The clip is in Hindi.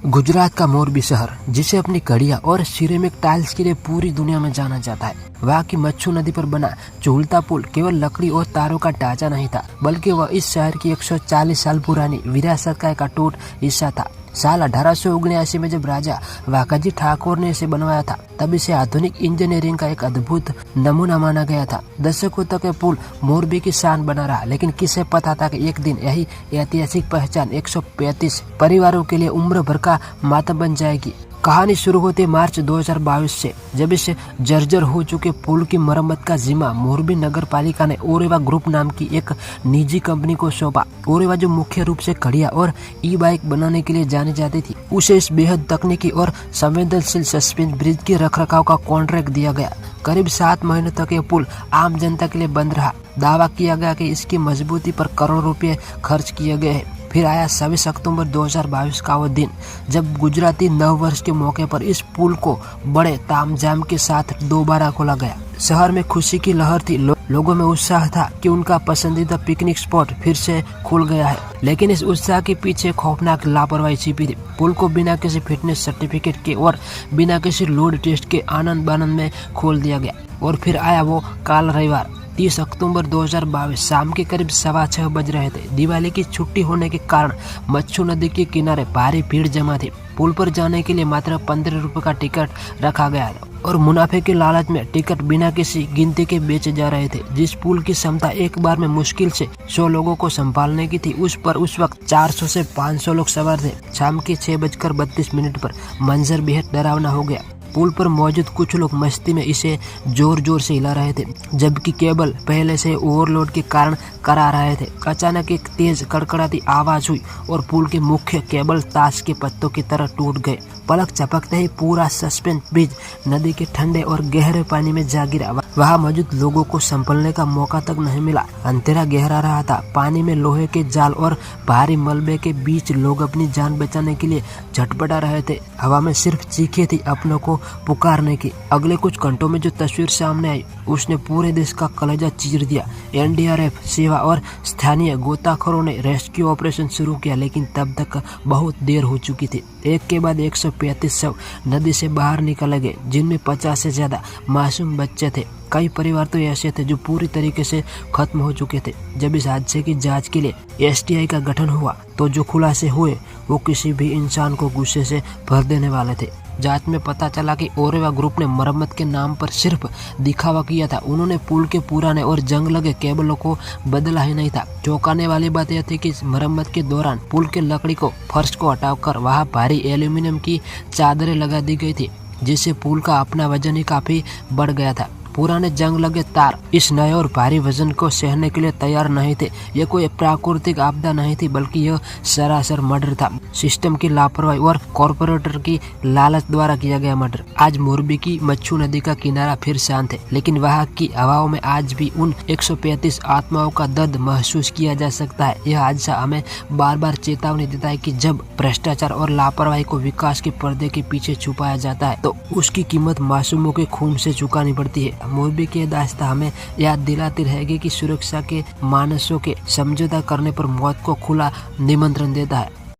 गुजरात का मोरबी शहर, जिसे अपनी कड़िया और सिरेमिक टाइल्स के लिए पूरी दुनिया में जाना जाता है, वहाँ की मच्छू नदी पर बना झूलता पुल केवल लकड़ी और तारों का ढांचा नहीं था, बल्कि वह इस शहर की 140 साल पुरानी विरासत का एक अटूट हिस्सा था। साल 1879 में जब राजा वाकाजी ठाकुर ने इसे बनवाया था, तब इसे आधुनिक इंजीनियरिंग का एक अद्भुत नमूना माना गया था। दशकों तक यह पुल मोरबी की शान बना रहा, लेकिन किसे पता था कि एक दिन यही ऐतिहासिक पहचान 135 परिवारों के लिए उम्र भर का मातम बन जाएगी। कहानी शुरू होती है मार्च 2022 से, जब इस जर्जर हो चुके पुल की मरम्मत का जिम्मा मोरबी नगर पालिका ने ओरेवा ग्रुप नाम की एक निजी कंपनी को सौंपा। ओरेवा, जो मुख्य रूप से कड़िया और ई बाइक बनाने के लिए जानी जाती थी, उसे इस बेहद तकनीकी और संवेदनशील सस्पेंस ब्रिज के रखरखाव का कॉन्ट्रैक्ट दिया गया। करीब 7 महीनों तक यह पुल आम जनता के लिए बंद रहा। दावा किया गया कि इसकी मजबूती पर करोड़ों रुपए खर्च किए गए हैं। फिर आया 26 अक्टूबर 2022 का वो दिन, जब गुजराती नव वर्ष के मौके पर इस पुल को बड़े तामझाम के साथ दोबारा खोला गया। शहर में खुशी की लहर थी, लोगों में उत्साह था कि उनका पसंदीदा पिकनिक स्पॉट फिर से खुल गया है। लेकिन इस उत्साह के पीछे खौफनाक लापरवाही छिपी थी। पुल को बिना किसी फिटनेस सर्टिफिकेट के और बिना किसी लोड टेस्ट के आनंद बानंद में खोल दिया गया। और फिर आया वो काल रविवार, 30 अक्टूबर 2022 शाम के करीब 6:15 बज रहे थे। दिवाली की छुट्टी होने के कारण मच्छू नदी के किनारे भारी भीड़ जमा थी। पुल पर जाने के लिए मात्र 15 रुपए का टिकट रखा गया था और मुनाफे के लालच में टिकट बिना किसी गिनती के बेचे जा रहे थे। जिस पुल की क्षमता एक बार में मुश्किल से 100 लोगों को संभालने की थी, उस पर उस वक्त 400 से 500 लोग सवार थे। शाम के 6:32 पर मंजर बेहद डरावना हो गया। पुल पर मौजूद कुछ लोग मस्ती में इसे जोर जोर से हिला रहे थे, जबकि केबल पहले से ओवरलोड के कारण करा रहे थे। अचानक एक तेज कड़कड़ाती आवाज हुई और पुल के मुख्य केबल ताश के पत्तों की तरह टूट गए। पलक झपकते ही पूरा सस्पेंस ब्रिज नदी के ठंडे और गहरे पानी में जा गिरा। वहां मौजूद लोगों को संभलने का मौका तक नहीं मिला। अंधेरा गहरा रहा था। पानी में लोहे के जाल और भारी मलबे के बीच लोग अपनी जान बचाने के लिए झटपटा रहे थे। हवा में सिर्फ चीखें थी अपनों को पुकारने की। अगले कुछ घंटों में जो तस्वीर सामने आई, उसने पूरे देश का कलेजा चीर दिया। एनडीआरएफ सेवा और स्थानीय गोताखोरों ने रेस्क्यू ऑपरेशन शुरू किया, लेकिन तब तक बहुत देर हो चुकी थी। एक के बाद 135 शव नदी से बाहर निकाले गए, जिनमें 50 से ज्यादा मासूम बच्चे थे। कई परिवार तो ऐसे थे जो पूरी तरीके से खत्म हो चुके थे। जब इस हादसे की जांच के लिए एसटीआई का गठन हुआ, तो जो खुलासे हुए वो किसी भी इंसान को गुस्से से भर देने वाले थे। जांच में पता चला कि ओरेवा ग्रुप ने मरम्मत के नाम पर सिर्फ दिखावा किया था। उन्होंने पुल के पुराने और जंग लगे केबलों को बदला ही नहीं था। चौंकाने वाली बात यह थी कि मरम्मत के दौरान पुल के लकड़ी को फर्श को हटाकर वहां भारी एल्यूमिनियम की चादरें लगा दी गई थी, जिससे पुल का अपना वजन ही काफी बढ़ गया था। पुराने जंग लगे तार इस नए और भारी वजन को सहने के लिए तैयार नहीं थे। यह कोई प्राकृतिक आपदा नहीं थी, बल्कि यह सरासर मर्डर था। सिस्टम की लापरवाही और कॉर्पोरेटर की लालच द्वारा किया गया मर्डर। आज मोरबी की मच्छू नदी का किनारा फिर शांत है, लेकिन वहाँ की हवाओं में आज भी उन 135 आत्माओं का दर्द महसूस किया जा सकता है। यह हादसा हमें बार बार चेतावनी देता है कि जब भ्रष्टाचार और लापरवाही को विकास के पर्दे के पीछे छुपाया जाता है, तो उसकी कीमत मासूमों के खून से चुकानी पड़ती है। मोरबी की दास्तां हमें याद दिलाती रहेगी कि सुरक्षा के मानसों के समझौता करने पर मौत को खुला निमंत्रण देता है।